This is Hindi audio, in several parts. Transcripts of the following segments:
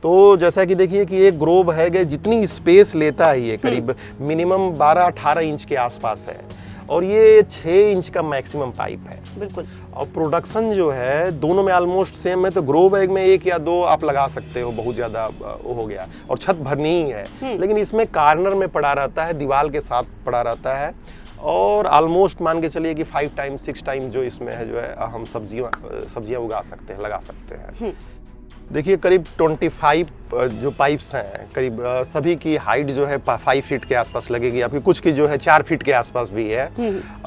तो जैसा कि देखिए कि ये ग्रो बैग है, जितनी स्पेस लेता है ये करीब मिनिमम 12-18 इंच के आसपास है और ये 6 इंच का मैक्सिमम पाइप है। बिल्कुल। और प्रोडक्शन जो है दोनों में ऑलमोस्ट सेम है, तो ग्रो बैग में 1 या 2 आप लगा सकते हो, बहुत ज़्यादा हो गया और छत भरनी ही है। लेकिन इसमें कॉर्नर में पड़ा रहता है, दीवार के साथ पड़ा रहता है और ऑलमोस्ट मान के चलिए कि 5 टाइम 6 टाइम जो इसमें है जो है हम सब्जियां उगा सकते हैं, लगा सकते हैं। देखिए करीब 25 जो पाइप्स हैं, करीब सभी की हाइट जो है 5 फीट के आसपास लगेगी आपकी, कुछ की जो है 4 फीट के आसपास भी है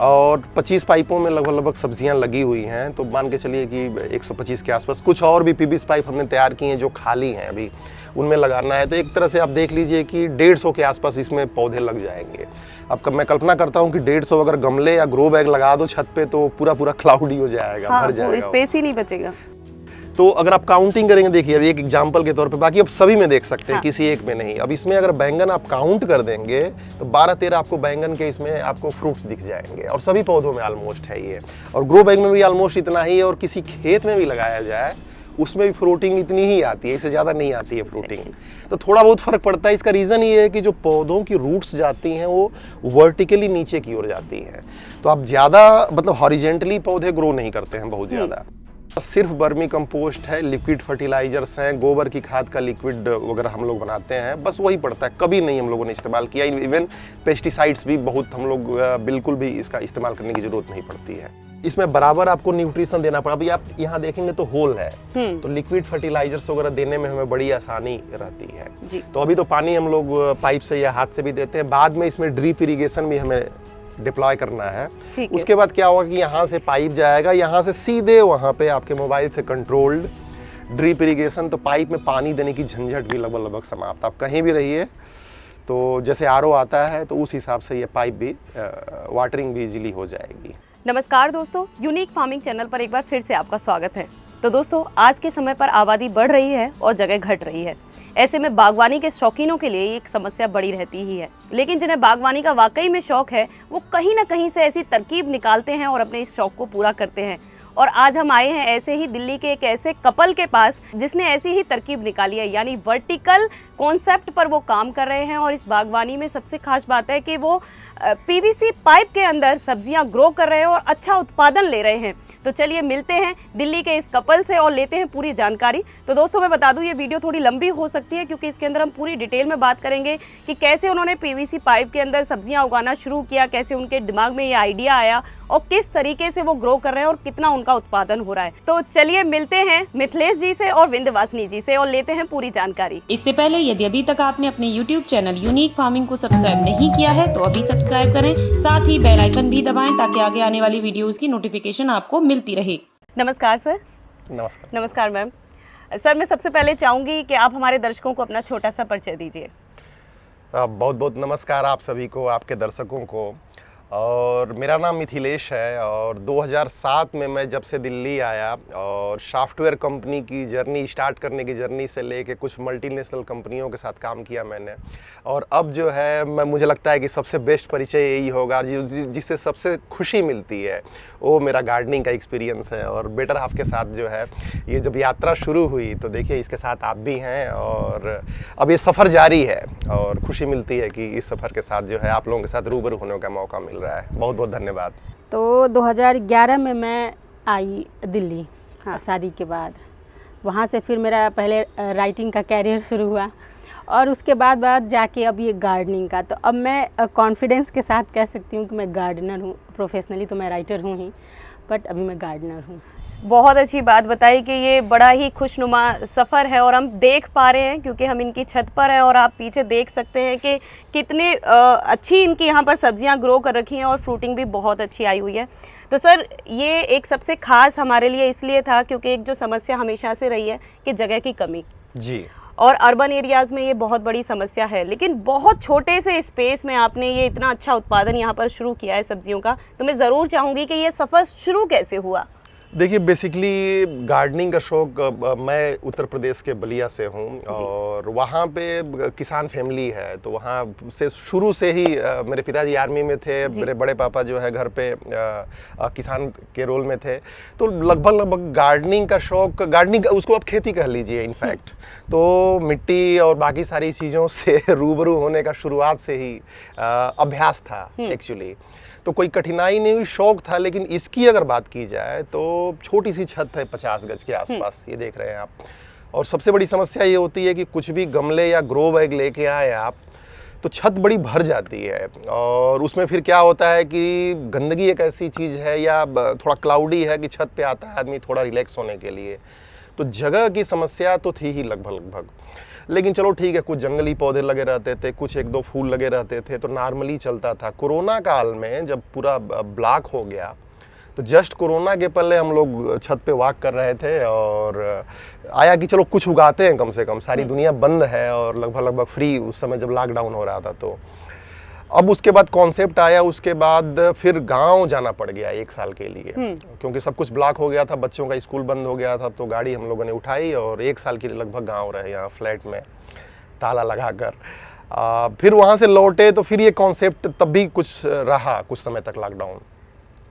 और 25 पाइपों में लगभग सब्जियां लगी हुई हैं, तो मान के चलिए कि 125 के आसपास। कुछ और भी पीवीसी पाइप हमने तैयार किए हैं जो खाली हैं अभी, उनमें लगाना है, तो एक तरह से आप देख लीजिए कि 150 के आसपास इसमें पौधे लग जाएंगे। अब मैं कल्पना करता हूँ कि 150 अगर गमले या ग्रो बैग लगा दो छत पे तो पूरा क्लाउडी हो जाएगा, भर जाएगा, स्पेस ही नहीं बचेगा। तो अगर आप काउंटिंग करेंगे, देखिए अब एक एग्जांपल के तौर पे, बाकी आप सभी में देख सकते हैं, किसी एक में नहीं। अब इसमें अगर बैंगन आप काउंट कर देंगे तो 12-13 आपको बैंगन के इसमें आपको फ्रूट्स दिख जाएंगे और सभी पौधों में ऑलमोस्ट है ये। और ग्रो बैग में भी ऑलमोस्ट इतना ही है और किसी खेत में भी लगाया जाए उसमें भी फ्रूटिंग इतनी ही आती है, इससे ज़्यादा नहीं आती है फ्रूटिंग। तो थोड़ा बहुत फर्क पड़ता है। इसका रीज़न ये है कि जो पौधों की रूट्स जाती हैं वो वर्टिकली नीचे की ओर जाती हैं, तो आप ज़्यादा मतलब हॉरिजेंटली पौधे ग्रो नहीं करते हैं बहुत ज़्यादा। सिर्फ वर्मी कंपोस्ट है, लिक्विड फर्टिलाइजर्स हैं, गोबर की खाद का लिक्विड वगैरह हम लोग बनाते हैं, बस वही पड़ता है। कभी नहीं हम लोगों ने इस्तेमाल किया, इवन पेस्टिसाइड्स भी बहुत हम लोग बिल्कुल भी इसका इस्तेमाल करने की जरूरत नहीं पड़ती है। इसमें बराबर आपको न्यूट्रिशन देना पड़ा। अभी आप यहाँ देखेंगे तो होल है, तो लिक्विड फर्टिलाइजर्स वगैरह देने में हमें बड़ी आसानी रहती है। तो अभी तो पानी हम लोग पाइप से या हाथ से भी देते हैं, बाद में इसमें ड्रिप इरिगेशन भी हमें डिप्लॉय करना है। उसके बाद क्या होगा कि यहाँ से पाइप जाएगा, यहाँ से सीधे वहाँ पे आपके मोबाइल से कंट्रोल्ड ड्रिप इरिगेशन, तो पाइप में पानी देने की झंझट भी लगभग समाप्त। आप कहीं भी रहिए तो जैसे आरओ आता है तो उस हिसाब से ये पाइप भी वाटरिंग भी इजीली हो जाएगी। नमस्कार दोस्तों, यूनिक फार्मिंग चैनल पर एक बार फिर से आपका स्वागत है। तो दोस्तों, आज के समय पर आबादी बढ़ रही है और जगह घट रही है। ऐसे में बागवानी के शौकीनों के लिए एक समस्या बड़ी रहती ही है, लेकिन जिन्हें बागवानी का वाकई में शौक है वो कहीं ना कहीं से ऐसी तरकीब निकालते हैं और अपने इस शौक को पूरा करते हैं। और आज हम आए हैं ऐसे ही दिल्ली के एक ऐसे कपल के पास जिसने ऐसी ही तरकीब निकाली है, यानी वर्टिकल कॉन्सेप्ट पर वो काम कर रहे हैं। और इस बागवानी में सबसे खास बात है कि वो पीवीसी पाइप के अंदर सब्जियां ग्रो कर रहे हैं और अच्छा उत्पादन ले रहे हैं। तो चलिए मिलते हैं दिल्ली के इस कपल से और लेते हैं पूरी जानकारी। तो दोस्तों मैं बता दूं, ये वीडियो थोड़ी लंबी हो सकती है क्योंकि इसके अंदर हम पूरी डिटेल में बात करेंगे कि कैसे उन्होंने पीवीसी पाइप के अंदर सब्जियां उगाना शुरू किया, कैसे उनके दिमाग में ये आइडिया आया और किस तरीके से वो ग्रो कर रहे हैं और कितना उनका उत्पादन हो रहा है। तो चलिए मिलते हैं मिथिलेश जी से और विंध्यवासिनी जी से और लेते हैं पूरी जानकारी। इससे पहले यदि अभी तक आपने अपने YouTube चैनल यूनिक फार्मिंग को सब्सक्राइब नहीं किया है तो अभी सब्सक्राइब करें, साथ ही बेल आइकन भी दबाएं ताकि आगे आने वाली वीडियोस की नोटिफिकेशन आपको मिलती रहे। नमस्कार सर। नमस्कार। नमस्कार मैम। सर मैं सबसे पहले चाहूंगी कि आप हमारे दर्शकों को अपना छोटा सा परिचय दीजिए। बहुत बहुत नमस्कार आप सभी को, आपके दर्शकों को। और मेरा नाम मिथिलेश है और 2007 में मैं जब से दिल्ली आया और सॉफ्टवेयर कंपनी की जर्नी स्टार्ट करने की जर्नी से लेके कुछ मल्टीनेशनल कंपनियों के साथ काम किया मैंने। और अब जो है मुझे लगता है कि सबसे बेस्ट परिचय यही होगा, जिससे सबसे खुशी मिलती है वो मेरा गार्डनिंग का एक्सपीरियंस है। और बेटर हाफ के साथ जो है ये जब यात्रा शुरू हुई तो देखिए इसके साथ आप भी हैं और अब ये सफ़र जारी है और खुशी मिलती है कि इस सफ़र के साथ जो है आप लोगों के साथ रूबरू होने का मौका मिल रहा है। बहुत बहुत धन्यवाद। तो 2011 में मैं आई दिल्ली, हाँ, शादी के बाद। वहाँ से फिर मेरा पहले राइटिंग का कैरियर शुरू हुआ और उसके बाद जाके अब ये गार्डनिंग का। तो अब मैं कॉन्फिडेंस के साथ कह सकती हूँ कि मैं गार्डनर हूँ। प्रोफेशनली तो मैं राइटर हूँ ही, बट अभी मैं गार्डनर हूँ। बहुत अच्छी बात बताई कि ये बड़ा ही खुशनुमा सफ़र है और हम देख पा रहे हैं क्योंकि हम इनकी छत पर हैं और आप पीछे देख सकते हैं कि कितने अच्छी इनकी यहाँ पर सब्जियाँ ग्रो कर रखी हैं और फ्रूटिंग भी बहुत अच्छी आई हुई है। तो सर ये एक सबसे खास हमारे लिए इसलिए था क्योंकि एक जो समस्या हमेशा से रही है कि जगह की कमी जी, और अर्बन एरियाज़ में ये बहुत बड़ी समस्या है, लेकिन बहुत छोटे से स्पेस में आपने ये इतना अच्छा उत्पादन यहाँ पर शुरू किया है सब्जियों का। तो मैं ज़रूर चाहूँगी कि ये सफ़र शुरू कैसे हुआ। देखिए बेसिकली गार्डनिंग का शौक मैं उत्तर प्रदेश के बलिया से हूँ और वहाँ पे किसान फैमिली है, तो वहाँ से शुरू से ही मेरे पिताजी आर्मी में थे, मेरे बड़े पापा जो है घर पे किसान के रोल में थे, तो लगभग गार्डनिंग का शौक, गार्डनिंग उसको आप खेती कह लीजिए इनफैक्ट। तो मिट्टी और बाकी सारी चीज़ों से रूबरू होने का शुरुआत से ही अभ्यास था एक्चुअली। तो कोई कठिनाई नहीं हुई, शौक था। लेकिन इसकी अगर बात की जाए तो छोटी सी छत है 50 गज के आसपास, ये देख रहे हैं आप। और सबसे बड़ी समस्या ये होती है कि कुछ भी गमले या ग्रो बैग लेके आए आप तो छत बड़ी भर जाती है, और उसमें फिर क्या होता है कि गंदगी एक ऐसी चीज़ है या थोड़ा क्लाउडी है कि छत पे आता है आदमी थोड़ा रिलैक्स होने के लिए, तो जगह की समस्या तो थी ही लगभग। लेकिन चलो ठीक है, कुछ जंगली पौधे लगे रहते थे, कुछ एक दो फूल लगे रहते थे, तो नॉर्मली चलता था। कोरोना काल में जब पूरा ब्लॉक हो गया, तो जस्ट कोरोना के पहले हम लोग छत पे वॉक कर रहे थे और आया कि चलो कुछ उगाते हैं कम से कम, सारी दुनिया बंद है और लगभग फ्री उस समय जब लॉकडाउन हो रहा था। तो अब उसके बाद कॉन्सेप्ट आया, उसके बाद फिर गांव जाना पड़ गया 1 साल के लिए, क्योंकि सब कुछ ब्लॉक हो गया था, बच्चों का स्कूल बंद हो गया था। तो गाड़ी हम लोगों ने उठाई और 1 साल के लिए लगभग गांव रहे, यहाँ फ्लैट में ताला लगाकर। फिर वहाँ से लौटे तो फिर ये कॉन्सेप्ट तब भी कुछ रहा कुछ समय तक लॉकडाउन,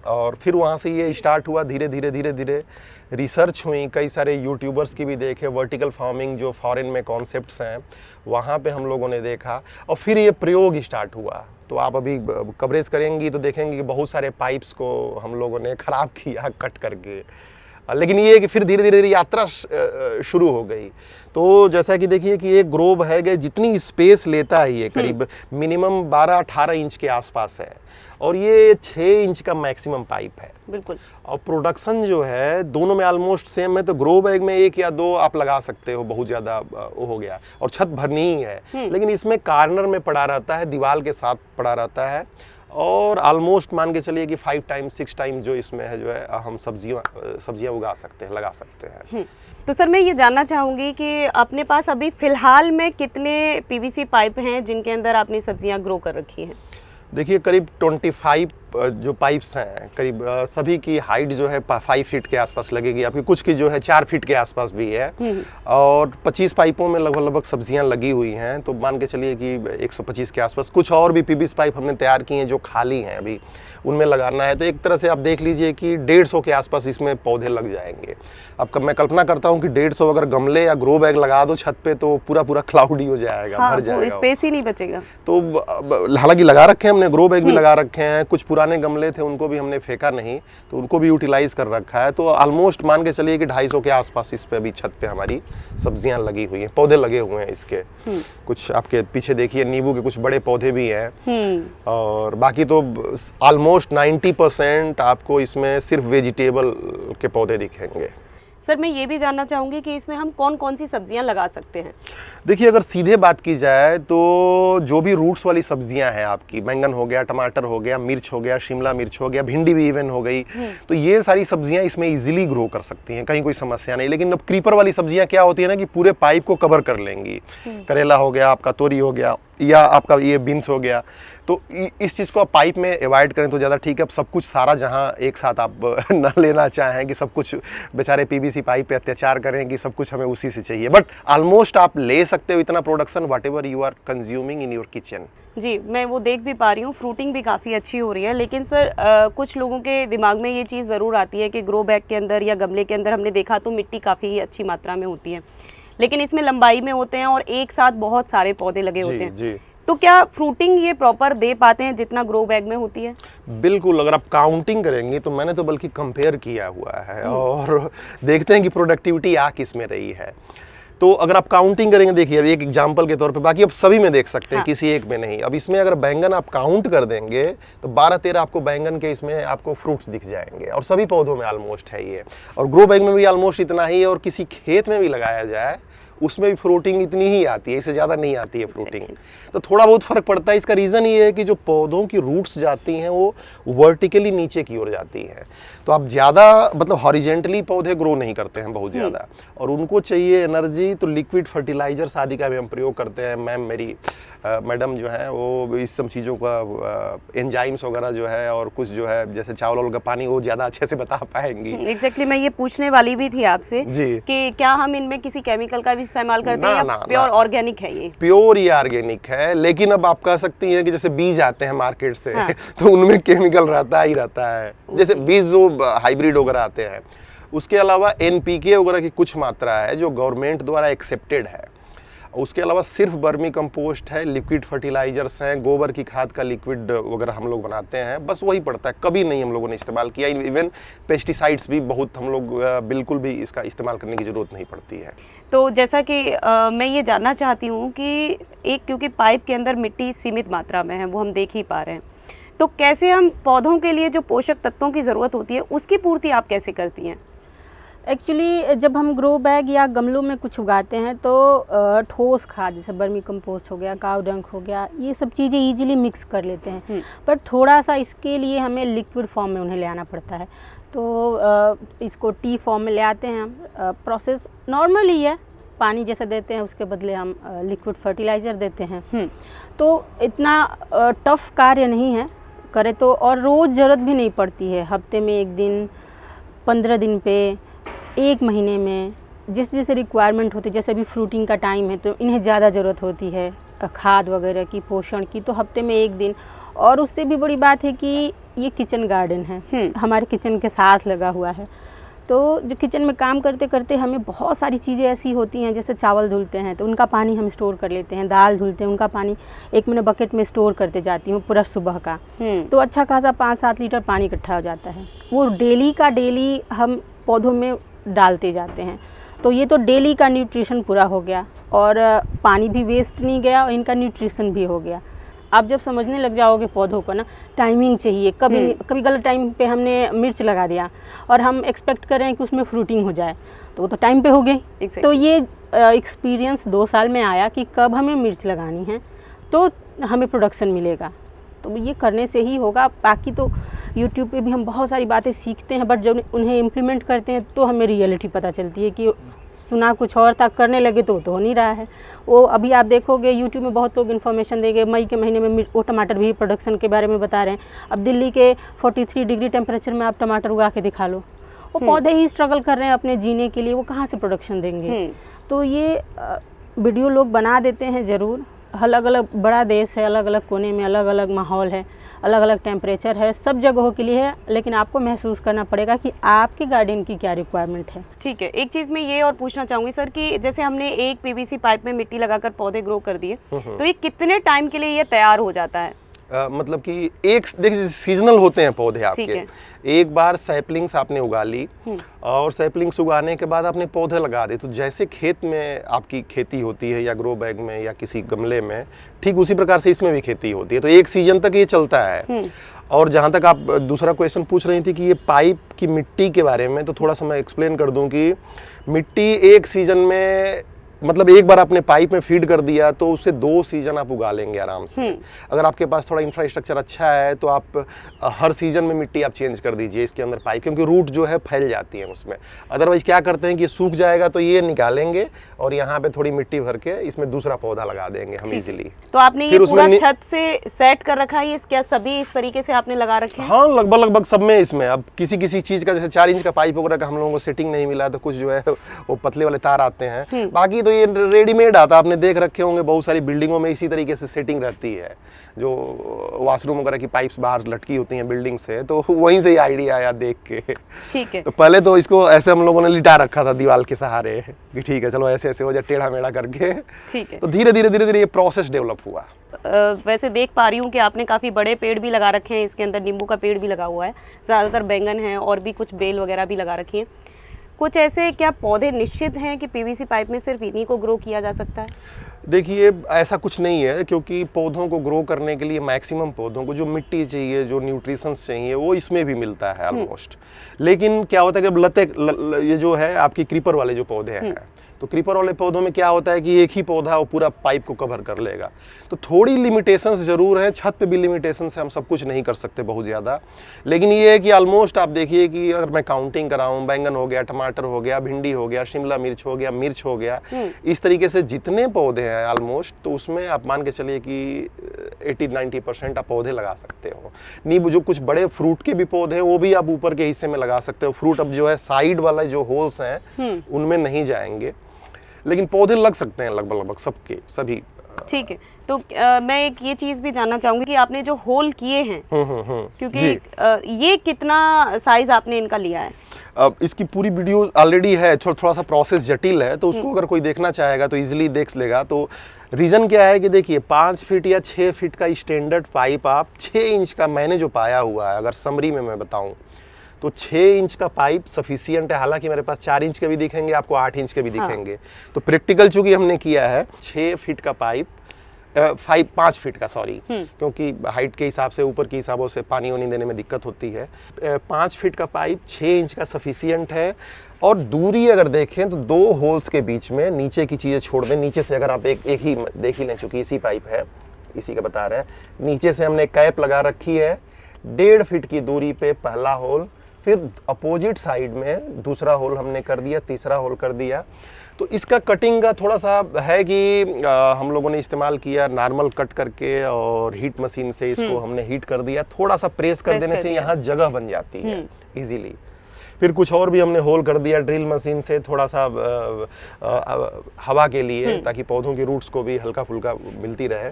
और फिर वहाँ से ये स्टार्ट हुआ धीरे धीरे रिसर्च हुई, कई सारे यूट्यूबर्स की भी देखे, वर्टिकल फार्मिंग जो फॉरेन में कॉन्सेप्ट्स हैं वहाँ पे हम लोगों ने देखा, और फिर ये प्रयोग स्टार्ट हुआ। तो आप अभी कवरेज करेंगी तो देखेंगे कि बहुत सारे पाइप्स को हम लोगों ने ख़राब किया कट करके, लेकिन ये है कि फिर धीरे धीरे यात्रा शुरू हो गई। तो जैसा कि देखिए कि एक ग्रो बैग है, जितनी स्पेस लेता है ये करीब मिनिमम 12-18 इंच के आसपास है, और ये 6 इंच का मैक्सिमम पाइप है। बिल्कुल। और प्रोडक्शन जो है दोनों में ऑलमोस्ट सेम है, तो ग्रो बैग में 1 या 2 आप लगा सकते हो, बहुत ज़्यादा हो गया, और छत भरनी ही है। लेकिन इसमें कार्नर में पड़ा रहता है, दीवार के साथ पड़ा रहता है, और ऑलमोस्ट मान के चलिए कि 5 टाइम्स 6 टाइम्स जो इसमें है जो है हम सब्जियां उगा सकते हैं, लगा सकते हैं। तो सर मैं ये जानना चाहूँगी कि अपने पास अभी फ़िलहाल में कितने पीवीसी पाइप हैं जिनके अंदर आपने सब्जियां ग्रो कर रखी हैं? देखिए करीब 25 जो पाइप्स हैं, करीब सभी की हाइट जो है 5 फीट के आसपास लगेगी आपकी, कुछ की जो है 4 फीट के आसपास भी है, और 25 पाइपों में लगभग सब्जियां लगी हुई हैं। तो मान के चलिए कि 125 के आसपास। कुछ और भी पीवीसी पाइप हमने तैयार किए हैं जो खाली हैं, अभी उनमें लगाना है। तो एक तरह से आप देख लीजिए कि 150 के आसपास इसमें पौधे लग जाएंगे। अब मैं कल्पना करता हूँ कि 150 अगर गमले या ग्रो बैग लगा दो छत पे तो पूरा क्लाउडी हो जाएगा, हाँ, भर जाएगा, स्पेस ही नहीं बचेगा। तो हालांकि लगा रखे हैं हमने, ग्रो बैग भी लगा रखे हैं, कुछ पुराने गमले थे उनको भी हमने फेंका नहीं, तो उनको भी यूटिलाइज कर रखा है। तो ऑलमोस्ट मान के चलिए कि 250 के आसपास इस पे अभी छत पे हमारी सब्जियां लगी हुई हैं, पौधे लगे हुए हैं इसके। कुछ आपके पीछे देखिए नींबू के कुछ बड़े पौधे भी हैं, और बाकी तो ऑलमोस्ट 90% आपको इसमें सिर्फ वेजिटेबल के पौधे दिखेंगे। सर मैं ये भी जानना चाहूँगी कि इसमें हम कौन कौन सी सब्जियां लगा सकते हैं? देखिए अगर सीधे बात की जाए तो जो भी रूट्स वाली सब्जियां हैं आपकी, बैंगन हो गया, टमाटर हो गया, मिर्च हो गया, शिमला मिर्च हो गया, भिंडी भी इवन हो गई, तो ये सारी सब्जियां इसमें इजीली ग्रो कर सकती हैं, कहीं कोई समस्या नहीं। लेकिन अब क्रीपर वाली सब्जियां क्या होती है ना कि पूरे पाइप को कवर कर लेंगी, करेला हो गया आपका, तोरी हो गया, या आपका ये बीन्स हो गया, तो इस चीज़ को आप पाइप में अवॉइड करें तो ज़्यादा ठीक है। अब सब कुछ सारा जहां एक साथ आप न लेना चाहें कि सब कुछ बेचारे पीवीसी पाइप पे अत्याचार करें कि सब कुछ हमें उसी से चाहिए, बट ऑलमोस्ट आप ले सकते हो इतना production whatever you are consuming in your kitchen. जी मैं वो देख भी पा रही हूँ, फ्रूटिंग भी काफ़ी अच्छी हो रही है। लेकिन सर कुछ लोगों के दिमाग में ये चीज़ ज़रूर आती है कि ग्रो बैग के अंदर या गमले के अंदर हमने देखा तो मिट्टी काफ़ी अच्छी मात्रा में होती है, लेकिन इसमें लंबाई में होते हैं और एक साथ बहुत सारे पौधे लगे होते हैं। जी। तो क्या फ्रूटिंग ये प्रॉपर दे पाते हैं जितना ग्रो बैग में होती है? बिल्कुल, अगर आप काउंटिंग करेंगे तो मैंने तो बल्कि कंपेयर किया हुआ है, और देखते हैं कि प्रोडक्टिविटी आ किस में रही है। तो अगर आप काउंटिंग करेंगे, देखिए अब एक एग्जांपल के तौर पे, बाकी आप सभी में देख सकते हैं, हाँ। किसी एक में नहीं। अब इसमें अगर बैंगन आप काउंट कर देंगे तो 12-13 आपको बैंगन के इसमें आपको फ्रूट्स दिख जाएंगे, और सभी पौधों में ऑलमोस्ट है ये, और ग्रो बैग में भी ऑलमोस्ट इतना ही है। और किसी खेत में भी लगाया जाए उसमें भी फ्रूटिंग इतनी ही आती है, इससे ज़्यादा नहीं आती है फ्रूटिंग। तो थोड़ा बहुत फर्क पड़ता है। इसका रीज़न ये है कि जो पौधों की रूट्स जाती हैं वो वर्टिकली नीचे की ओर जाती हैं, तो आप ज़्यादा मतलब हॉरिजेंटली पौधे ग्रो नहीं करते हैं बहुत ज़्यादा, और उनको चाहिए एनर्जी, तो लिक्विड फर्टिलाइजर्स आदि का भी हम प्रयोग करते हैं। मैम मेरी मैडम जो है वो इस सब चीज़ों का एंजाइम्स वगैरह जो है और कुछ जो है जैसे चावल का पानी वो ज़्यादा अच्छे से बता पाएंगी। एग्जैक्टली मैं ये पूछने वाली भी थी आपसे कि क्या हम इनमें किसी केमिकल का भी इस्तेमाल करते हैं या प्योर ऑर्गेनिक है? ये प्योर ही ऑर्गेनिक है, लेकिन अब आप कह सकती हैं कि जैसे बीज आते हैं मार्केट से तो उनमें केमिकल रहता ही रहता है। जैसे बीज जो हाइब्रिड वगैरह आते हैं, उसके अलावा एनपीके वगैरह की कुछ मात्रा है जो गवर्नमेंट द्वारा एक्सेप्टेड है। उसके अलावा सिर्फ वर्मी कंपोस्ट है, लिक्विड फर्टिलाइजर्स हैं, गोबर की खाद का लिक्विड वगैरह हम लोग बनाते हैं, बस वही पड़ता है। कभी नहीं हम लोगों ने इस्तेमाल किया। इवन पेस्टिसाइड्स भी बहुत हम लोग बिल्कुल भी इसका इस्तेमाल करने की ज़रूरत नहीं पड़ती है। तो जैसा कि मैं ये जानना चाहती हूँ कि एक क्योंकि पाइप के अंदर मिट्टी सीमित मात्रा में है, वो हम देख ही पा रहे हैं, तो कैसे हम पौधों के लिए जो पोषक तत्वों की ज़रूरत होती है उसकी पूर्ति आप कैसे करती हैं? एक्चुअली जब हम ग्रो बैग या गमलों में कुछ उगाते हैं तो ठोस खाद जैसे वर्मी कंपोस्ट हो गया, काव डंक हो गया, ये सब चीज़ें इजीली मिक्स कर लेते हैं, पर थोड़ा सा इसके लिए हमें लिक्विड फॉर्म में उन्हें ले आना पड़ता है। तो इसको टी फॉर्म में ले आते हैं हम। प्रोसेस नॉर्मल ही है, पानी जैसे देते हैं उसके बदले हम लिक्विड फर्टिलाइज़र देते हैं। तो इतना टफ कार्य नहीं है करे तो, और रोज़ ज़रूरत भी नहीं पड़ती है। हफ्ते में 1 दिन, 15 दिन पे, 1 महीने में, जैसे जैसे रिक्वायरमेंट होती है। जैसे अभी फ्रूटिंग का टाइम है तो इन्हें ज़्यादा ज़रूरत होती है खाद वगैरह की, पोषण की, तो हफ्ते में 1 दिन। और उससे भी बड़ी बात है कि ये किचन गार्डन है, हमारे किचन के साथ लगा हुआ है। तो जो किचन में काम करते करते हमें बहुत सारी चीज़ें ऐसी होती हैं, जैसे चावल धुलते हैं तो उनका पानी हम स्टोर कर लेते हैं, दाल धुलते हैं उनका पानी एक मैंने बकेट में स्टोर करते जाती हूँ पूरा सुबह का। तो अच्छा खासा 5-7 लीटर पानी इकट्ठा हो जाता है, वो डेली का डेली हम पौधों में डालते जाते हैं। तो ये तो डेली का न्यूट्रिशन पूरा हो गया, और पानी भी वेस्ट नहीं गया और इनका न्यूट्रिशन भी हो गया। आप जब समझने लग जाओगे पौधों को ना, टाइमिंग चाहिए। कभी गलत टाइम पे हमने मिर्च लगा दिया और हम एक्सपेक्ट कर रहे हैं कि उसमें फ्रूटिंग हो जाए, तो वो तो टाइम पे हो गई। तो ये एक्सपीरियंस 2 साल में आया कि कब हमें मिर्च लगानी है तो हमें प्रोडक्शन मिलेगा। तो ये करने से ही होगा। बाकी तो यूट्यूब पे भी हम बहुत सारी बातें सीखते हैं, बट जब उन्हें इम्प्लीमेंट करते हैं तो हमें रियलिटी पता चलती है कि सुना कुछ और था, करने लगे तो हो नहीं रहा है। वो अभी आप देखोगे यूट्यूब में बहुत लोग इन्फॉर्मेशन देंगे, मई के महीने में वो टमाटर भी प्रोडक्शन के बारे में बता रहे हैं। अब दिल्ली के 43 डिग्री टेम्परेचर में आप टमाटर उगा के दिखा लो, वो पौधे ही स्ट्रगल कर रहे हैं अपने जीने के लिए, वो कहाँ से प्रोडक्शन देंगे। तो ये वीडियो लोग बना देते हैं ज़रूर। अलग अलग बड़ा देश है, अलग अलग कोने में अलग अलग माहौल है, अलग अलग टेम्परेचर है, सब जगहों के लिए है, लेकिन आपको महसूस करना पड़ेगा कि आपके गार्डन की क्या रिक्वायरमेंट है। ठीक है, एक चीज़ मैं ये और पूछना चाहूँगी सर कि जैसे हमने एक पीवीसी पाइप में मिट्टी लगाकर पौधे ग्रो कर दिए, तो ये कितने टाइम के लिए ये तैयार हो जाता है? मतलब कि एक देखिए सीजनल होते हैं पौधे आपके। एक बार सैपलिंग्स आपने उगा ली और सैपलिंग्स उगाने के बाद आपने पौधे लगा दिए, तो जैसे खेत में आपकी खेती होती है या ग्रो बैग में या किसी गमले में, ठीक उसी प्रकार से इसमें भी खेती होती है। तो एक सीजन तक ये चलता है। और जहाँ तक आप दूसरा क्वेश्चन पूछ रही थी कि ये पाइप की मिट्टी के बारे में, तो थोड़ा सा मैं एक्सप्लेन कर दूं कि मिट्टी एक सीजन में मतलब एक बार आपने पाइप में फीड कर दिया तो उससे 2 सीजन आप उगा लेंगे आराम से। अगर आपके पास थोड़ा इंफ्रास्ट्रक्चर अच्छा है तो आप हर सीजन में मिट्टी आप चेंज कर दीजिए इसके अंदर पाइप, क्योंकि रूट जो है फैल जाती है उसमें। अदरवाइज क्या करते हैं कि ये सूख जाएगा तो ये निकालेंगे और यहाँ पे थोड़ी मिट्टी भर के इसमें दूसरा पौधा लगा देंगे हम इजीली। तो आपने ये पूरा छत से सेट कर रखा है, क्या सभी इस तरीके से आपने लगा रखे हैं? हाँ, लगभग सब में इसमें। अब किसी चीज का जैसे 4 इंच का पाइप वगैरह का हम लोगों को सेटिंग नहीं मिला तो कुछ जो है वो पतले वाले तार आते हैं, बाकी तो ये रेडीमेड आता। आपने देख रखे होंगे बहुत सारी बिल्डिंगों में इसी तरीके से सेटिंग रहती है, जो वॉशरूम वगैरह की पाइप्स बाहर लटकी होती हैं बिल्डिंग से, तो वहीं से ही आइडिया आया देख के। ठीक है। तो पहले तो इसको ऐसे हम लोगों ने लिटा रखा था दीवार के सहारे कि ठीक है चलो ऐसे ऐसे हो जाए टेढ़ा मेढ़ा करके। ठीक है। तो धीरे धीरे ये प्रोसेस डेवलप हुआ। वैसे देख पा रही हूँ कि आपने काफ़ी बड़े पेड़ भी लगा रखे हैं, इसके अंदर नींबू का पेड़ भी लगा हुआ है, ज़्यादातर बैंगन है और भी कुछ बेल वगैरह भी लगा रखी है। कुछ ऐसे क्या पौधे निश्चित हैं कि पीवीसी पाइप में सिर्फ इन्हीं को ग्रो किया जा सकता है? देखिए ऐसा कुछ नहीं है, क्योंकि पौधों को ग्रो करने के लिए मैक्सिमम पौधों को जो मिट्टी चाहिए, जो न्यूट्रिशंस चाहिए, वो इसमें भी मिलता है ऑलमोस्ट। लेकिन क्या होता है कि लते ये जो है आपकी क्रीपर वाले जो पौधे हैं, तो क्रीपर वाले पौधों में क्या होता है कि एक ही पौधा वो पूरा पाइप को कवर कर लेगा, तो थोड़ी लिमिटेशंस जरूर है। छत पे भी लिमिटेशंस है, हम सब कुछ नहीं कर सकते बहुत ज़्यादा। लेकिन ये है कि ऑलमोस्ट आप देखिए कि अगर मैं काउंटिंग कराऊँ, बैंगन हो गया, टमाटर हो गया, भिंडी हो गया, शिमला मिर्च हो गया, मिर्च हो गया, इस तरीके से जितने पौधे हैं ऑलमोस्ट, तो उसमें आप मान के चलिए कि 80-90% आप पौधे लगा सकते हो। नींबू जो कुछ बड़े फ्रूट के भी पौधे हैं वो भी आप ऊपर के हिस्से में लगा सकते हो। फ्रूट अब जो है साइड वाला जो होल्स हैं उनमें नहीं जाएंगे, लेकिन पौधे लग सकते हैं लगभग सबके सभी। ठीक है, तो मैं एक ये चीज भी जानना चाहूंगी कि आपने जो होल किए हैं, क्योंकि ये कितना साइज आपने इनका लिया है? अब इसकी पूरी वीडियो ऑलरेडी है, थोड़ा सा प्रोसेस जटिल है, तो उसको अगर कोई देखना चाहेगा तो इजीली देख लेगा। तो रीज़न क्या है कि देखिए 5 फीट या 6 फीट का स्टैंडर्ड पाइप आप 6 इंच का मैंने जो पाया हुआ है, अगर समरी में मैं बताऊं तो 6 इंच का पाइप सफिशियंट है। हालांकि मेरे पास 4 इंच के भी दिखेंगे, आपको 8 इंच के भी दिखेंगे। तो प्रैक्टिकल चूंकि हमने किया है 6 फीट का पाइप, 5 फीट का, सॉरी, क्योंकि हाइट के हिसाब से ऊपर के हिसाबों से पानी वानी देने में दिक्कत होती है। 5 फीट का पाइप 6 इंच का सफिशियंट है। और दूरी अगर देखें तो 2 होल्स के बीच में नीचे की चीज़ें छोड़ दें। नीचे से अगर आप एक ही देख ही लें, चूंकि इसी पाइप है, इसी का बता रहे हैं, नीचे से हमने कैप लगा रखी है। 1.5 फीट की दूरी पे पहला होल, फिर अपोजिट साइड में दूसरा होल हमने कर दिया, तीसरा होल कर दिया। तो इसका कटिंग का थोड़ा सा है कि हम लोगों ने इस्तेमाल किया नॉर्मल कट करके, और हीट मशीन से इसको हमने हीट कर दिया। थोड़ा सा प्रेस कर देने से यहाँ जगह बन जाती है इजीली। फिर कुछ और भी हमने होल कर दिया ड्रिल मशीन से, थोड़ा सा हवा के लिए, ताकि पौधों की रूट्स को भी हल्का फुल्का मिलती रहे।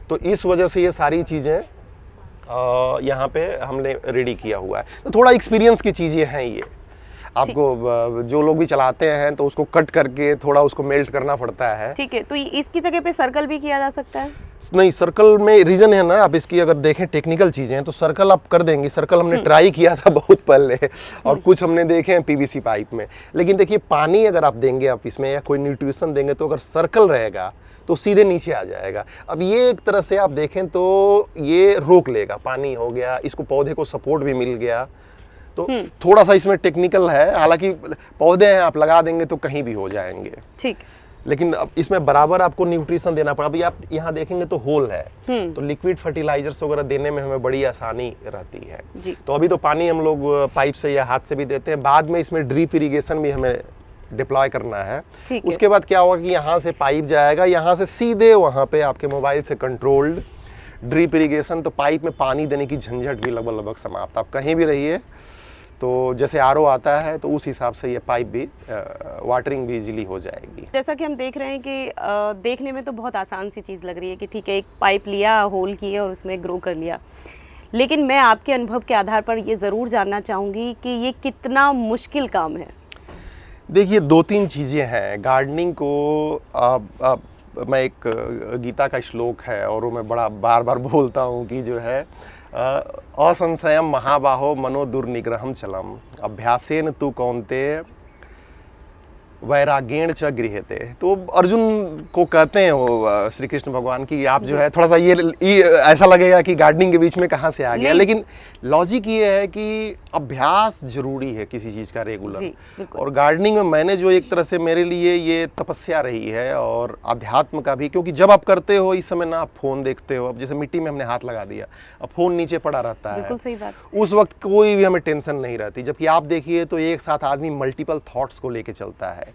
तो इस वजह से ये सारी चीज़ें यहाँ पे हमने रेडी किया हुआ है। तो थोड़ा एक्सपीरियंस की चीज़ें हैं ये। आपको जो लोग भी चलाते हैं तो उसको कट करके थोड़ा उसको मेल्ट करना पड़ता है। ठीक है, तो इसकी जगह पे सर्कल भी किया जा सकता है? नहीं, सर्कल में रीज़न है ना, आप इसकी अगर देखें टेक्निकल चीज़ें हैं तो सर्कल आप कर देंगे। सर्कल हमने ट्राई किया था बहुत पहले, और कुछ हमने देखे हैं पीवीसी पाइप में। लेकिन देखिए पानी अगर आप देंगे आप इसमें, या कोई न्यूट्रिशन देंगे, तो अगर सर्कल रहेगा तो सीधे नीचे आ जाएगा। अब ये एक तरह से आप देखें तो ये रोक लेगा, पानी हो गया, इसको पौधे को सपोर्ट भी मिल गया। तो थोड़ा सा इसमें टेक्निकल है। हालांकि पौधे हैं, आप लगा देंगे तो कहीं भी हो जाएंगे। ठीक, लेकिन अब इसमें बराबर आपको न्यूट्रिशन देना पड़ा। अभी आप यहाँ देखेंगे तो होल है, तो लिक्विड फर्टिलाइजर्स वगैरह देने में हमें बड़ी आसानी रहती है जी। तो अभी तो पानी हम लोग पाइप से या हाथ से भी देते हैं, बाद में इसमें ड्रिप इरिगेशन भी हमें डिप्लॉय करना है। उसके बाद क्या होगा कि यहाँ से पाइप जाएगा, यहाँ से सीधे वहाँ पे आपके मोबाइल से कंट्रोल्ड ड्रिप इरिगेशन। तो पाइप में पानी देने की झंझट भी लगभग समाप्त। आप कहीं भी रहिए, तो जैसे आरओ आता है तो उस हिसाब से ये पाइप भी वाटरिंग भी इजीली हो जाएगी। जैसा कि हम देख रहे हैं कि देखने में तो बहुत आसान सी चीज़ लग रही है कि ठीक है, एक पाइप लिया, होल किए और उसमें ग्रो कर लिया। लेकिन मैं आपके अनुभव के आधार पर ये ज़रूर जानना चाहूँगी कि ये कितना मुश्किल काम है। देखिए 2-3 चीज़ें हैं गार्डनिंग को। मैं एक गीता का श्लोक है और वो मैं बड़ा बार बार बोलता हूँ कि जो है असंशयम महाबाहो मनो दुर्निग्रहम चलम अभ्यासेन तु कौन्तेय वैराग्येण च गृह्यते। तो अर्जुन को कहते हैं वो श्री कृष्ण भगवान की, आप जो है थोड़ा सा ये ऐसा लगेगा कि गार्डनिंग के बीच में कहाँ से आ गया, लेकिन लॉजिक ये है कि अभ्यास जरूरी है किसी चीज़ का रेगुलर। और गार्डनिंग में मैंने जो एक तरह से मेरे लिए ये तपस्या रही है, और अध्यात्म का भी, क्योंकि जब आप करते हो इस समय ना आप फ़ोन देखते हो। अब जैसे मिट्टी में हमने हाथ लगा दिया, अब फ़ोन नीचे पड़ा रहता है, सही बात। उस वक्त कोई भी हमें टेंशन नहीं रहती। जबकि आप देखिए तो एक साथ आदमी मल्टीपल थॉट्स को लेके चलता है।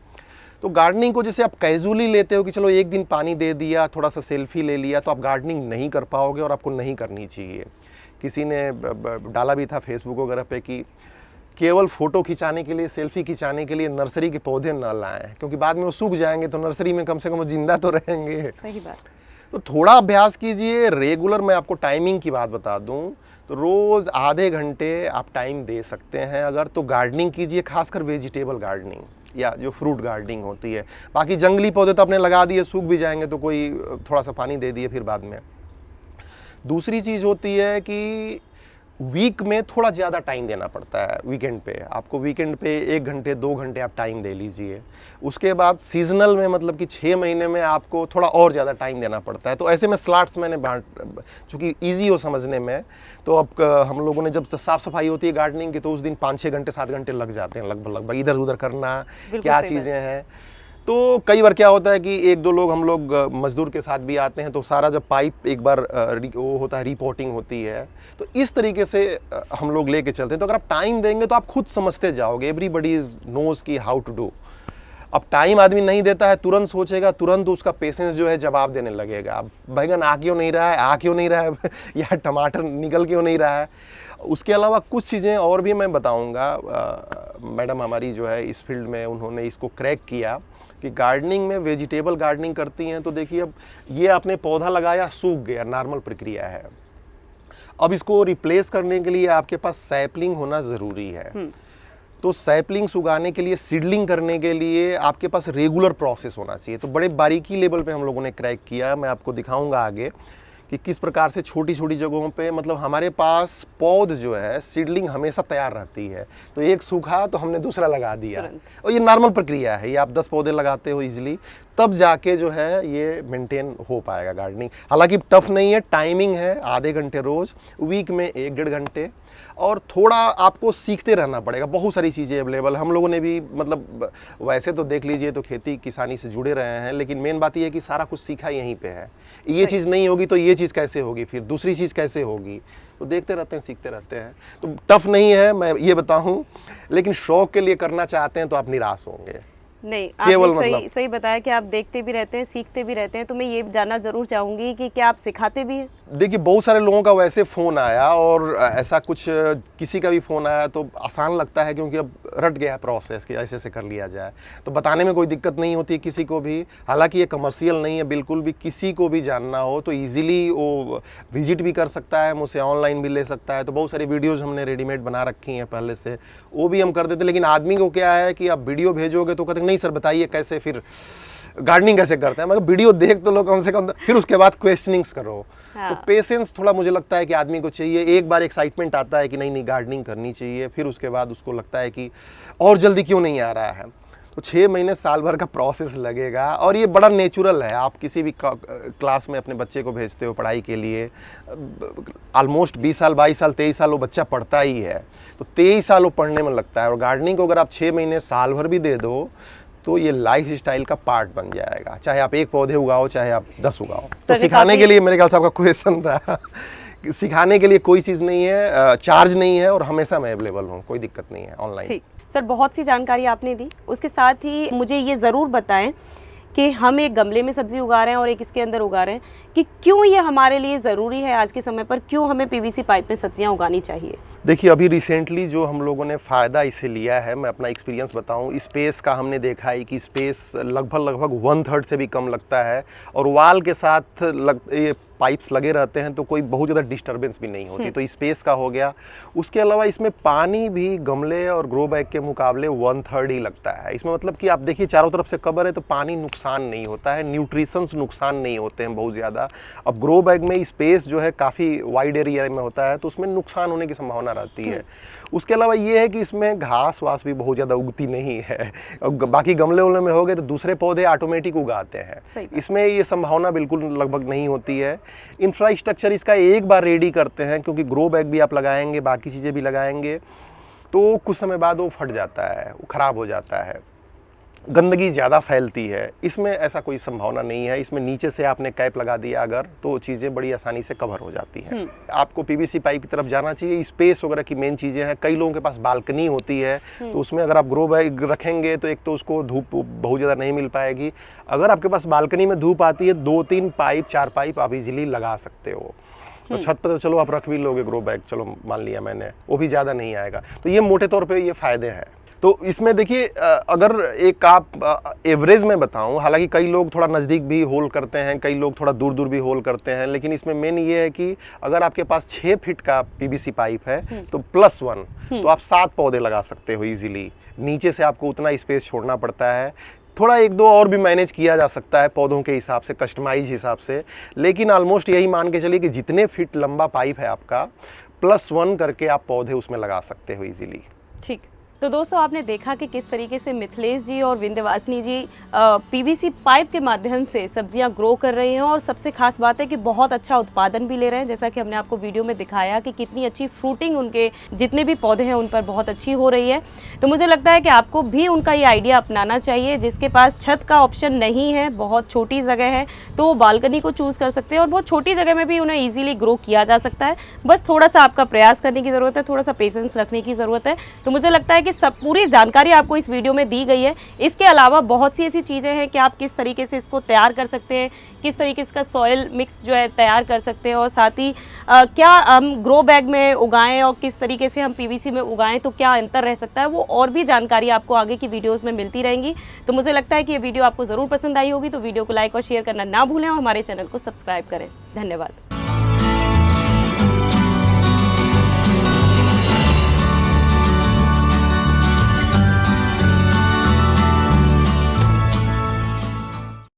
तो गार्डनिंग को जैसे आप कैजुअली लेते हो कि चलो एक दिन पानी दे दिया, थोड़ा सा सेल्फी ले लिया, तो आप गार्डनिंग नहीं कर पाओगे और आपको नहीं करनी चाहिए। किसी ने डाला भी था फेसबुक वगैरह पे कि केवल फ़ोटो खिंचाने के लिए, सेल्फी खिंचाने के लिए नर्सरी के पौधे ना लाएं, क्योंकि बाद में वो सूख जाएंगे, तो नर्सरी में कम से कम वो जिंदा तो रहेंगे। सही बात। तो थोड़ा अभ्यास कीजिए रेगुलर। मैं आपको टाइमिंग की बात बता दूं तो रोज़ आधे घंटे आप टाइम दे सकते हैं अगर, तो गार्डनिंग कीजिए, खासकर वेजिटेबल गार्डनिंग या जो फ्रूट गार्डनिंग होती है। बाकी जंगली पौधे तो आपने लगा दिए, सूख भी जाएंगे, तो कोई थोड़ा सा पानी दे दिए फिर बाद में। दूसरी चीज़ होती है कि वीक में थोड़ा ज़्यादा टाइम देना पड़ता है। वीकेंड पे आपको, वीकेंड पे 1 घंटे 2 घंटे आप टाइम दे लीजिए। उसके बाद सीजनल में मतलब कि 6 महीने में आपको थोड़ा और ज़्यादा टाइम देना पड़ता है। तो ऐसे में स्लॉट्स मैंने चूँकि ईजी हो समझने में, तो अब हम लोगों ने जब साफ़ सफाई होती है गार्डनिंग की, तो उस दिन 5-6 घंटे 7 घंटे लग जाते हैं लगभग इधर उधर करना, क्या चीज़ें हैं। तो कई बार क्या होता है कि 1-2 लोग हम लोग मजदूर के साथ भी आते हैं, तो सारा जब पाइप एक बार वो होता है, रिपोर्टिंग होती है, तो इस तरीके से हम लोग लेके चलते हैं। तो अगर आप टाइम देंगे तो आप खुद समझते जाओगे। एवरीबडी इज नोज की हाउ टू डू। अब टाइम आदमी नहीं देता है, तुरंत सोचेगा, तुरंत उसका पेशेंस जो है जवाब देने लगेगा। अब बैगन आ क्यों नहीं रहा है, आ क्यों नहीं रहा है या टमाटर निकल क्यों नहीं रहा है। उसके अलावा कुछ चीज़ें और भी मैं बताऊँगा। मैडम हमारी जो है इस फील्ड में, उन्होंने इसको क्रैक किया कि गार्डनिंग में वेजिटेबल गार्डनिंग करती हैं। तो देखिए, अब ये आपने पौधा लगाया, सूख गया, नॉर्मल प्रक्रिया है। अब इसको रिप्लेस करने के लिए आपके पास सैपलिंग होना ज़रूरी है। तो सैपलिंग्स उगाने के लिए, सीडलिंग करने के लिए आपके पास रेगुलर प्रोसेस होना चाहिए। तो बड़े बारीकी लेवल पे हम लोगों ने क्रैक किया। मैं आपको दिखाऊंगा आगे कि किस प्रकार से छोटी छोटी जगहों पे, मतलब हमारे पास पौध जो है, सीडलिंग हमेशा तैयार रहती है। तो एक सूखा तो हमने दूसरा लगा दिया, और ये नॉर्मल प्रक्रिया है। ये आप 10 पौधे लगाते हो इजीली, तब जाके जो है ये मेंटेन हो पाएगा गार्डनिंग। हालांकि टफ नहीं है, टाइमिंग है, आधे घंटे रोज, वीक में 1-1.5 घंटे, और थोड़ा आपको सीखते रहना पड़ेगा। बहुत सारी चीज़ें अवेलेबल, हम लोगों ने भी, मतलब वैसे तो देख लीजिए तो खेती किसानी से जुड़े रहे हैं, लेकिन मेन बात यह है कि सारा कुछ सीखा यहीं पे है। ये चीज़ नहीं होगी तो ये चीज़ कैसे होगी, फिर दूसरी चीज़ कैसे होगी। तो देखते रहते हैं, सीखते रहते हैं। तो टफ नहीं है, मैं ये बताऊँ, लेकिन शौक के लिए करना चाहते हैं तो आप निराश होंगे। नहीं, केवल आपने मतलब सही बताया कि आप देखते भी रहते हैं, सीखते भी रहते हैं। तो मैं ये जानना जरूर चाहूंगी कि क्या आप सिखाते भी हैं? देखिए, बहुत सारे लोगों का वैसे फ़ोन आया, और ऐसा कुछ किसी का भी फ़ोन आया तो आसान लगता है, क्योंकि अब रट गया है प्रोसेस कि ऐसे कर लिया जाए। तो बताने में कोई दिक्कत नहीं होती किसी को भी। हालांकि ये कमर्शियल नहीं है बिल्कुल भी। किसी को भी जानना हो तो ईजिली वो विजिट भी कर सकता है, मुझसे ऑनलाइन भी ले सकता है। तो बहुत सारी वीडियोज़ हमने रेडीमेड बना रखी हैं पहले से, वो भी हम कर देते। लेकिन आदमी को क्या है कि आप वीडियो भेजोगे तो कहते नहीं सर बताइए कैसे फिर गार्डनिंग कैसे करते हैं। मतलब वीडियो देख तो लो कम से कम, फिर उसके बाद क्वेश्चनिंग्स करो। हाँ। तो पेशेंस थोड़ा मुझे लगता है कि आदमी को चाहिए। एक बार एक्साइटमेंट आता है कि नहीं गार्डनिंग करनी चाहिए, फिर उसके बाद उसको लगता है कि और जल्दी क्यों नहीं आ रहा है। तो 6 महीने साल भर का प्रोसेस लगेगा, और ये बड़ा नेचुरल है। आप किसी भी क्लास में अपने बच्चे को भेजते हो पढ़ाई के लिए, ऑलमोस्ट 20 साल 22 साल 23 साल वो बच्चा पढ़ता ही है। तो 23 साल वो पढ़ने में लगता है, और गार्डनिंग को अगर आप 6 महीने साल भर भी दे दो तो ये लाइफ स्टाइल का पार्ट बन जाएगा। चाहे आप 1 पौधे उगाओ, चाहे आप 10 उगाओ। तो सिखाने के लिए, मेरे ख्याल से आपका क्वेश्चन था, सिखाने के लिए कोई चीज़ नहीं है, चार्ज नहीं है, और हमेशा मैं अवेलेबल हूँ, कोई दिक्कत नहीं है ऑनलाइन। सर, बहुत सी जानकारी आपने दी। उसके साथ ही मुझे ये ज़रूर बताएं कि हम एक गमले में सब्जी उगा रहे हैं और एक इसके अंदर उगा रहे हैं, कि क्यों ये हमारे लिए ज़रूरी है आज के समय पर, क्यों हमें पीवीसी पाइप में सब्जियां उगानी चाहिए? देखिए, अभी रिसेंटली जो हम लोगों ने फ़ायदा इसे लिया है, मैं अपना एक्सपीरियंस बताऊं। स्पेस का हमने देखा है कि स्पेस लगभग 1/3 से भी कम लगता है, और वाल के साथ ये पाइप्स लगे रहते हैं, तो कोई बहुत ज़्यादा डिस्टर्बेंस भी नहीं होती। तो स्पेस का हो गया। उसके अलावा इसमें पानी भी गमले और ग्रो बैग के मुकाबले 1/3 ही लगता है। इसमें मतलब कि आप देखिए चारों तरफ से कवर है, तो पानी नुकसान नहीं होता है, न्यूट्रिशंस नुकसान नहीं होते हैं बहुत ज़्यादा। अब ग्रो बैग में स्पेस जो है काफ़ी वाइड एरिया में होता है, तो उसमें नुकसान होने की संभावना रहती है। उसके अलावा ये है कि इसमें घास वास भी बहुत ज़्यादा उगती नहीं है। बाकी गमले उमले में हो गए तो दूसरे पौधे ऑटोमेटिक उगाते हैं, इसमें ये संभावना बिल्कुल लगभग नहीं होती है। इंफ्रास्ट्रक्चर इसका एक बार रेडी करते हैं, क्योंकि ग्रो बैग भी आप लगाएंगे, बाकी चीज़ें भी लगाएंगे, तो कुछ समय बाद वो फट जाता है, वो ख़राब हो जाता है, गंदगी ज़्यादा फैलती है। इसमें ऐसा कोई संभावना नहीं है। इसमें नीचे से आपने कैप लगा दिया अगर, तो चीज़ें बड़ी आसानी से कवर हो जाती हैं। आपको पीवीसी पाइप की तरफ जाना चाहिए। स्पेस वगैरह की मेन चीज़ें हैं। कई लोगों के पास बालकनी होती है, तो उसमें अगर आप ग्रो बैग रखेंगे तो एक तो उसको धूप बहुत ज़्यादा नहीं मिल पाएगी। अगर आपके पास बालकनी में धूप आती है, 2-3 पाइप 4 पाइप आप इजीली लगा सकते हो। तो छत पर तो चलो आप रख भी लोगे ग्रो बैग, चलो मान लिया मैंने, वो भी ज़्यादा नहीं आएगा। तो ये मोटे तौर पे ये फ़ायदे हैं। तो इसमें देखिए, अगर एक आप एवरेज में बताऊं, हालांकि कई लोग थोड़ा नज़दीक भी होल करते हैं, कई लोग थोड़ा दूर दूर भी होल करते हैं, लेकिन इसमें मेन ये है कि अगर आपके पास 6 फीट का पीवीसी पाइप है तो +1, तो आप 7 पौधे लगा सकते हो इजीली। नीचे से आपको उतना स्पेस छोड़ना पड़ता है। थोड़ा एक दो और भी मैनेज किया जा सकता है पौधों के हिसाब से, कस्टमाइज हिसाब से, लेकिन ऑलमोस्ट यही मान के चलिए कि जितने फीट लंबा पाइप है आपका, +1 करके आप पौधे उसमें लगा सकते हो इजीली। ठीक। तो दोस्तों आपने देखा कि किस तरीके से मिथिलेश जी और विंध्यवासिनी जी पीवीसी पाइप के माध्यम से सब्जियां ग्रो कर रही हैं, और सबसे खास बात है कि बहुत अच्छा उत्पादन भी ले रहे हैं। जैसा कि हमने आपको वीडियो में दिखाया कि कितनी अच्छी फ्रूटिंग उनके जितने भी पौधे हैं उन पर बहुत अच्छी हो रही है। तो मुझे लगता है कि आपको भी उनका ये आइडिया अपनाना चाहिए। जिसके पास छत का ऑप्शन नहीं है, बहुत छोटी जगह है, तो वो बालकनी को चूज़ कर सकते हैं, और बहुत छोटी जगह में भी उन्हें ईजिली ग्रो किया जा सकता है। बस थोड़ा सा आपका प्रयास करने की ज़रूरत है, थोड़ा सा पेशेंस रखने की ज़रूरत है। तो मुझे लगता है कि सब पूरी जानकारी आपको इस वीडियो में दी गई है। इसके अलावा बहुत सी ऐसी चीज़ें हैं कि आप किस तरीके से इसको तैयार कर सकते हैं, किस तरीके से इसका सॉइल मिक्स जो है तैयार कर सकते हैं, और साथ ही क्या हम ग्रो बैग में उगाएं और किस तरीके से हम पीवीसी में उगाएं तो क्या अंतर रह सकता है, वो और भी जानकारी आपको आगे की वीडियोज़ में मिलती रहेंगी। तो मुझे लगता है कि ये वीडियो आपको ज़रूर पसंद आई होगी। तो वीडियो को लाइक और शेयर करना ना भूलें, और हमारे चैनल को सब्सक्राइब करें। धन्यवाद।